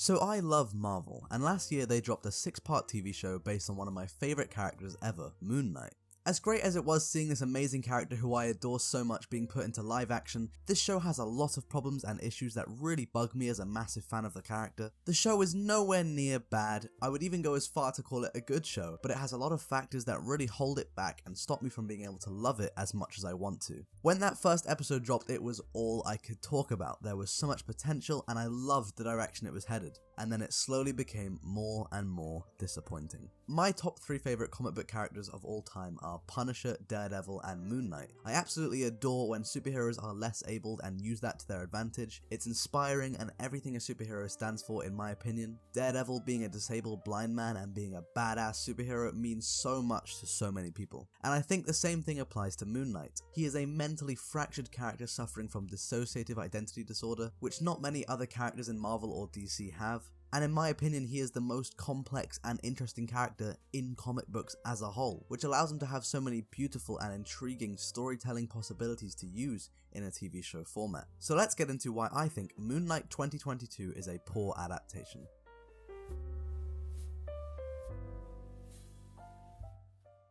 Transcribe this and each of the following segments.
So I love Marvel, and last year they dropped a 6-part TV show based on one of my favourite characters ever, Moon Knight. As great as it was seeing this amazing character who I adore so much being put into live action, this show has a lot of problems and issues that really bug me as a massive fan of the character. The show is nowhere near bad, I would even go as far to call it a good show, but it has a lot of factors that really hold it back and stop me from being able to love it as much as I want to. When that first episode dropped, it was all I could talk about. There was so much potential and I loved the direction it was headed, and then it slowly became more and more disappointing. My top 3 favourite comic book characters of all time are Punisher, Daredevil, and Moon Knight. I absolutely adore when superheroes are less abled and use that to their advantage. It's inspiring and everything a superhero stands for in my opinion. Daredevil being a disabled blind man and being a badass superhero means so much to so many people. And I think the same thing applies to Moon Knight. He is a mentally fractured character suffering from dissociative identity disorder, which not many other characters in Marvel or DC have. And in my opinion, he is the most complex and interesting character in comic books as a whole, which allows him to have so many beautiful and intriguing storytelling possibilities to use in a TV show format. So let's get into why I think Moon Knight 2022 is a poor adaptation.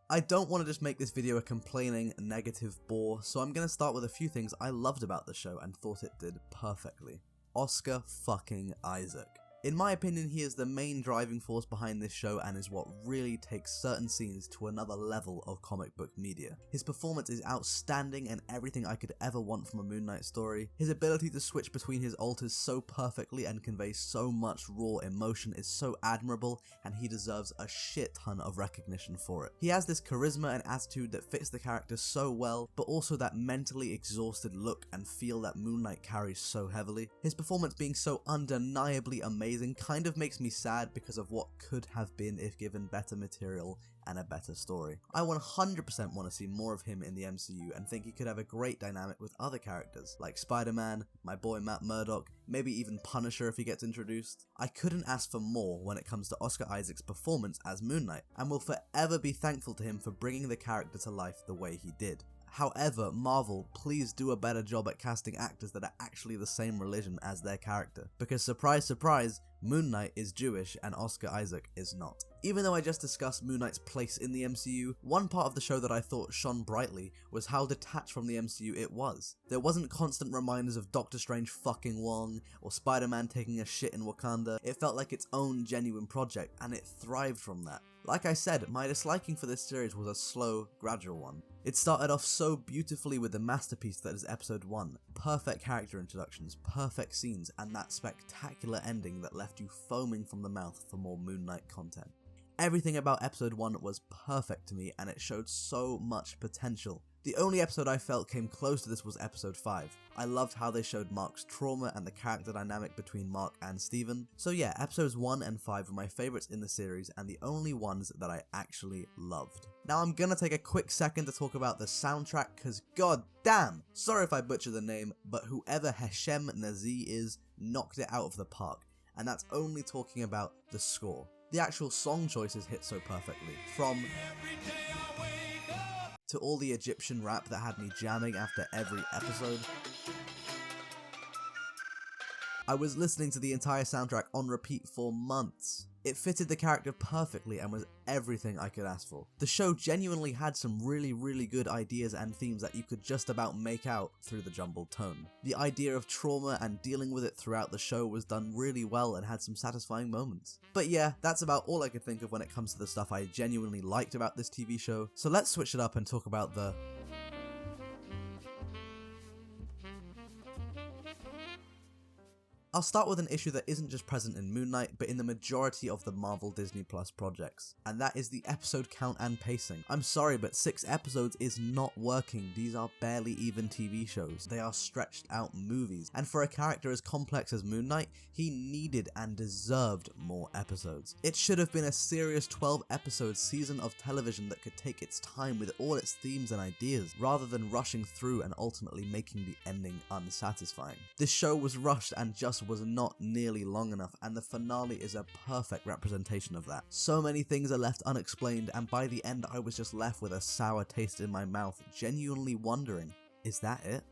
I don't want to just make this video a complaining, negative bore, so I'm going to start with a few things I loved about the show and thought it did perfectly. Oscar fucking Isaac. In my opinion, he is the main driving force behind this show and is what really takes certain scenes to another level of comic book media. His performance is outstanding and everything I could ever want from a Moon Knight story. His ability to switch between his alters so perfectly and convey so much raw emotion is so admirable, and he deserves a shit ton of recognition for it. He has this charisma and attitude that fits the character so well, but also that mentally exhausted look and feel that Moon Knight carries so heavily. His performance being so undeniably amazing kind of makes me sad because of what could have been if given better material and a better story. I 100% want to see more of him in the MCU and think he could have a great dynamic with other characters like Spider-Man, my boy Matt Murdock, maybe even Punisher if he gets introduced. I couldn't ask for more when it comes to Oscar Isaac's performance as Moon Knight, and will forever be thankful to him for bringing the character to life the way he did. However, Marvel, please do a better job at casting actors that are actually the same religion as their character, because surprise surprise, Moon Knight is Jewish and Oscar Isaac is not. Even though I just discussed Moon Knight's place in the MCU, one part of the show that I thought shone brightly was how detached from the MCU it was. There wasn't constant reminders of Doctor Strange fucking Wong or Spider-Man taking a shit in Wakanda. It felt like its own genuine project and it thrived from that. Like I said, my disliking for this series was a slow, gradual one. It started off so beautifully with the masterpiece that is episode 1, perfect character introductions, perfect scenes, and that spectacular ending that left you foaming from the mouth for more Moon Knight content. Everything about episode 1 was perfect to me and it showed so much potential. The only episode I felt came close to this was episode 5. I loved how they showed Mark's trauma and the character dynamic between Mark and Steven. So yeah, episodes 1 and 5 were my favourites in the series and the only ones that I actually loved. Now I'm gonna take a quick second to talk about the soundtrack cause god damn, sorry if I butcher the name, but whoever Heshem Nazi is knocked it out of the park. And that's only talking about the score. The actual song choices hit so perfectly, from to all the Egyptian rap that had me jamming after every episode. I was listening to the entire soundtrack on repeat for months. It fitted the character perfectly and was everything I could ask for. The show genuinely had some really good ideas and themes that you could just about make out through the jumbled tone. The idea of trauma and dealing with it throughout the show was done really well and had some satisfying moments. But yeah, that's about all I could think of when it comes to the stuff I genuinely liked about this TV show, so let's switch it up and talk about the I'll start with an issue that isn't just present in Moon Knight, but in the majority of the Marvel Disney Plus projects, and that is the episode count and pacing. I'm sorry, but 6 episodes is not working. These are barely even TV shows. They are stretched out movies, and for a character as complex as Moon Knight, he needed and deserved more episodes. It should have been a serious 12-episode season of television that could take its time with all its themes and ideas, rather than rushing through and ultimately making the ending unsatisfying. This show was rushed and just was not nearly long enough, and the finale is a perfect representation of that. So many things are left unexplained, and by the end I was just left with a sour taste in my mouth, genuinely wondering, is that it?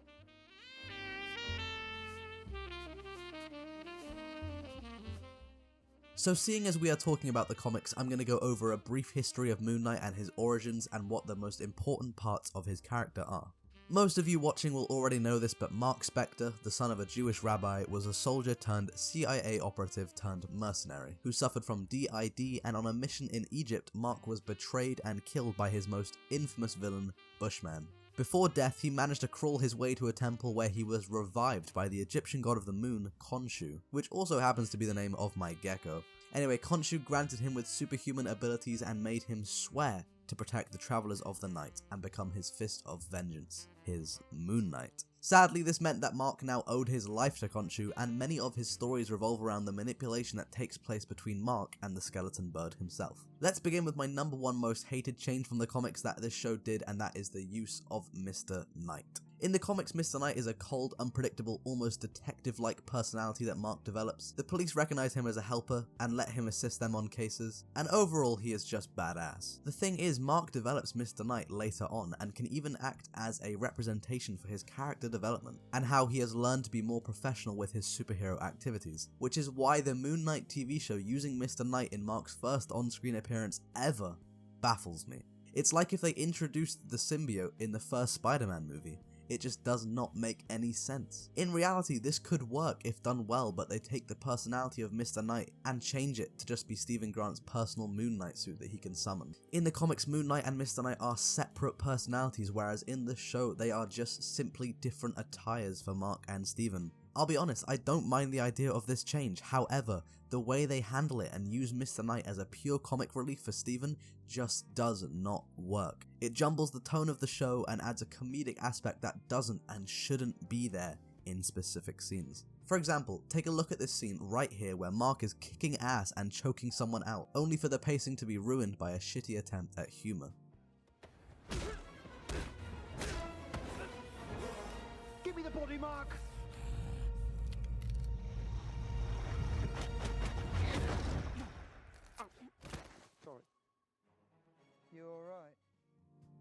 So seeing as we are talking about the comics, I'm going to go over a brief history of Moon Knight and his origins and what the most important parts of his character are. Most of you watching will already know this, but Mark Spector, the son of a Jewish rabbi, was a soldier turned CIA operative turned mercenary, who suffered from DID, and on a mission in Egypt, Mark was betrayed and killed by his most infamous villain, Bushman. Before death, he managed to crawl his way to a temple where he was revived by the Egyptian god of the moon, Khonshu, which also happens to be the name of my gecko. Anyway, Khonshu granted him with superhuman abilities and made him swear to protect the Travelers of the Night and become his fist of vengeance, his Moon Knight. Sadly, this meant that Mark now owed his life to Khonshu, and many of his stories revolve around the manipulation that takes place between Mark and the skeleton bird himself. Let's begin with my number one most hated change from the comics that this show did, and that is the use of Mr. Knight. In the comics, Mr. Knight is a cold, unpredictable, almost detective-like personality that Mark develops. The police recognize him as a helper and let him assist them on cases, and overall he is just badass. The thing is, Mark develops Mr. Knight later on and can even act as a representation for his character development and how he has learned to be more professional with his superhero activities, which is why the Moon Knight TV show using Mr. Knight in Mark's first on-screen appearance ever baffles me. It's like if they introduced the symbiote in the first Spider-Man movie. It just does not make any sense. In reality, this could work if done well, but they take the personality of Mr. Knight and change it to just be Stephen Grant's personal Moon Knight suit that he can summon. In the comics, Moon Knight and Mr. Knight are separate personalities, whereas in the show, they are just simply different attires for Mark and Stephen. I'll be honest, I don't mind the idea of this change. However, the way they handle it and use Mr. Knight as a pure comic relief for Stephen just does not work. It jumbles the tone of the show and adds a comedic aspect that doesn't and shouldn't be there in specific scenes. For example, take a look at this scene right here where Mark is kicking ass and choking someone out, only for the pacing to be ruined by a shitty attempt at humor. Give me the body, Mark! Sorry. You alright?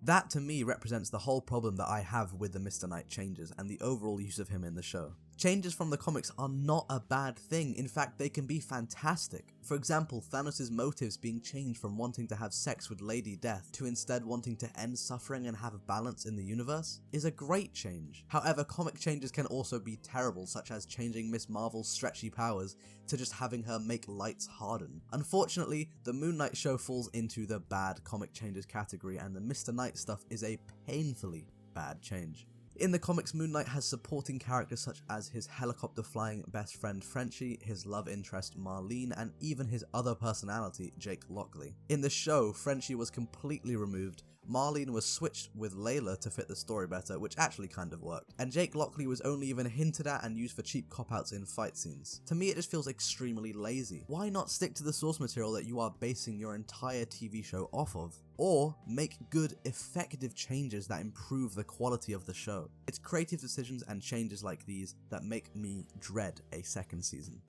That to me represents the whole problem that I have with the Mr. Knight changes and the overall use of him in the show. Changes from the comics are not a bad thing, in fact they can be fantastic. For example, Thanos' motives being changed from wanting to have sex with Lady Death to instead wanting to end suffering and have balance in the universe is a great change. However, comic changes can also be terrible, such as changing Miss Marvel's stretchy powers to just having her make lights harden. Unfortunately, the Moon Knight show falls into the bad comic changes category, and the Mr. Knight stuff is a painfully bad change. In the comics, Moon Knight has supporting characters such as his helicopter-flying best friend Frenchie, his love interest Marlene, and even his other personality, Jake Lockley. In the show, Frenchie was completely removed, Marlene was switched with Layla to fit the story better, which actually kind of worked, and Jake Lockley was only even hinted at and used for cheap cop-outs in fight scenes. To me, it just feels extremely lazy. Why not stick to the source material that you are basing your entire TV show off of? Or make good, effective changes that improve the quality of the show. It's creative decisions and changes like these that make me dread a second season.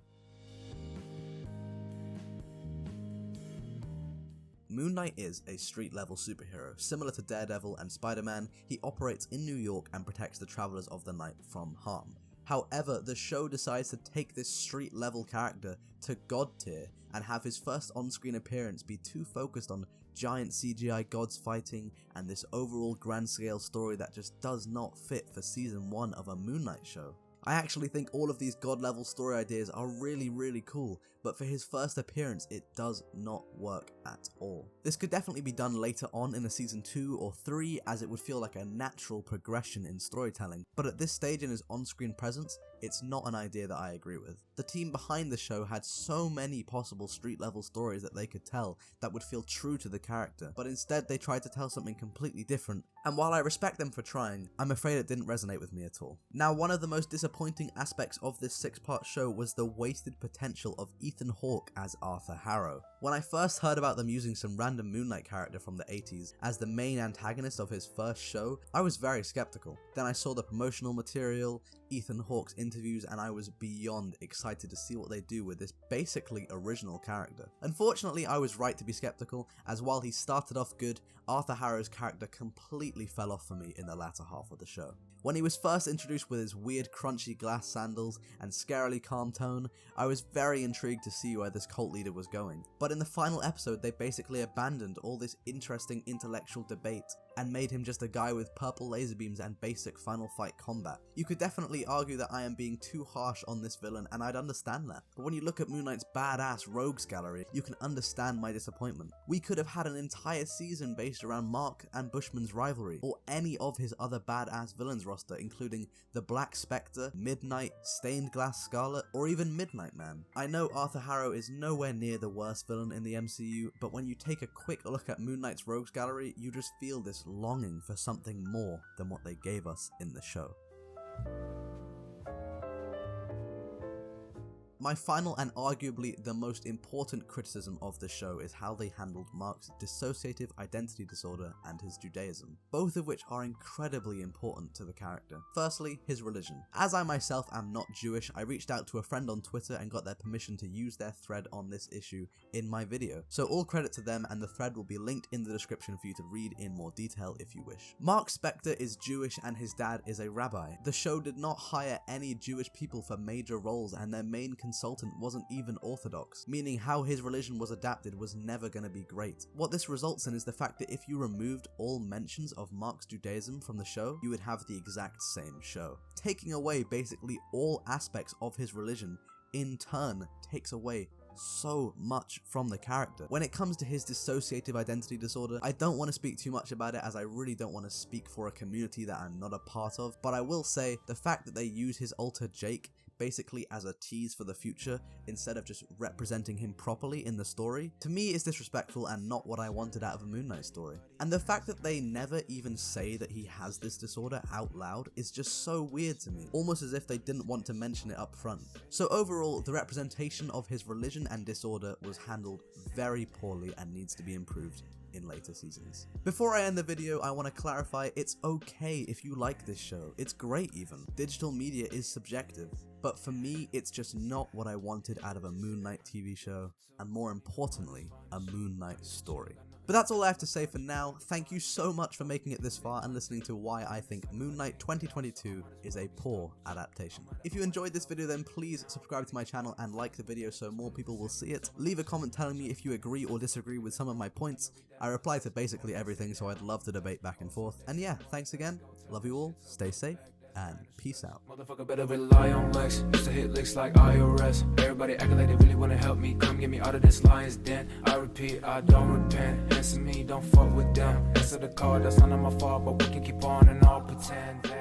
Moon Knight is a street-level superhero. Similar to Daredevil and Spider-Man, he operates in New York and protects the Travelers of the Night from harm. However, the show decides to take this street-level character to god tier and have his first on-screen appearance be too focused on giant CGI gods fighting and this overall grand-scale story that just does not fit for season 1 of a Moon Knight show. I actually think all of these god-level story ideas are really cool, but for his first appearance it does not work at all. This could definitely be done later on in a season 2 or 3 as it would feel like a natural progression in storytelling, but at this stage in his on-screen presence, it's not an idea that I agree with. The team behind the show had so many possible street-level stories that they could tell that would feel true to the character, but instead they tried to tell something completely different, and while I respect them for trying, I'm afraid it didn't resonate with me at all. Now, one of the most disappointing aspects of this 6-part show was the wasted potential of Ethan Hawke as Arthur Harrow. When I first heard about them using some random Moon Knight character from the 80s as the main antagonist of his first show, I was very skeptical. Then I saw the promotional material, Ethan Hawke's interview interviews, and I was beyond excited to see what they do with this basically original character. Unfortunately, I was right to be skeptical, as while he started off good, Arthur Harrow's character completely fell off for me in the latter half of the show. When he was first introduced with his weird crunchy glass sandals and scarily calm tone, I was very intrigued to see where this cult leader was going. But in the final episode, they basically abandoned all this interesting intellectual debate and made him just a guy with purple laser beams and basic final fight combat. You could definitely argue that I am being too harsh on this villain, and I'd understand that. But when you look at Moon Knight's badass rogues gallery, you can understand my disappointment. We could have had an entire season based around Mark and Bushman's rivalry, or any of his other badass villains roster, including the Black Spectre, Midnight, Stained Glass Scarlet, or even Midnight Man. I know Arthur Harrow is nowhere near the worst villain in the MCU, but when you take a quick look at Moon Knight's rogues gallery, you just feel this longing for something more than what they gave us in the show. My final and arguably the most important criticism of the show is how they handled Mark's dissociative identity disorder and his Judaism, both of which are incredibly important to the character. Firstly, his religion. As I myself am not Jewish, I reached out to a friend on Twitter and got their permission to use their thread on this issue in my video, so all credit to them, and the thread will be linked in the description for you to read in more detail if you wish. Mark Spector is Jewish and his dad is a rabbi. The show did not hire any Jewish people for major roles, and their main consultant wasn't even Orthodox, meaning how his religion was adapted was never going to be great. What this results in is the fact that if you removed all mentions of Mark's Judaism from the show, you would have the exact same show. Taking away basically all aspects of his religion, in turn, takes away so much from the character. When it comes to his dissociative identity disorder, I don't want to speak too much about it, as I really don't want to speak for a community that I'm not a part of, but I will say the fact that they use his alter Jake basically as a tease for the future instead of just representing him properly in the story, to me is disrespectful and not what I wanted out of a Moon Knight story. And the fact that they never even say that he has this disorder out loud is just so weird to me, almost as if they didn't want to mention it up front. So overall, the representation of his religion and disorder was handled very poorly and needs to be improved in later seasons. Before I end the video, I want to clarify it's okay if you like this show. It's great even. Digital media is subjective. But for me, it's just not what I wanted out of a Moon Knight TV show, and more importantly, a Moon Knight story. But that's all I have to say for now. Thank you so much for making it this far and listening to why I think Moon Knight 2022 is a poor adaptation. If you enjoyed this video, then please subscribe to my channel and like the video so more people will see it. Leave a comment telling me if you agree or disagree with some of my points. I reply to basically everything, so I'd love to debate back and forth. And yeah, thanks again. Love you all. Stay safe. And peace out. Motherfucker better rely on Lex. Used to hit licks like IRS. Everybody acting like they really wanna help me. Come get me out of this lion's den. I repeat, I don't repent. Answer me, don't fuck with them. Answer the call, that's none of my fault, but we can keep on and all pretend.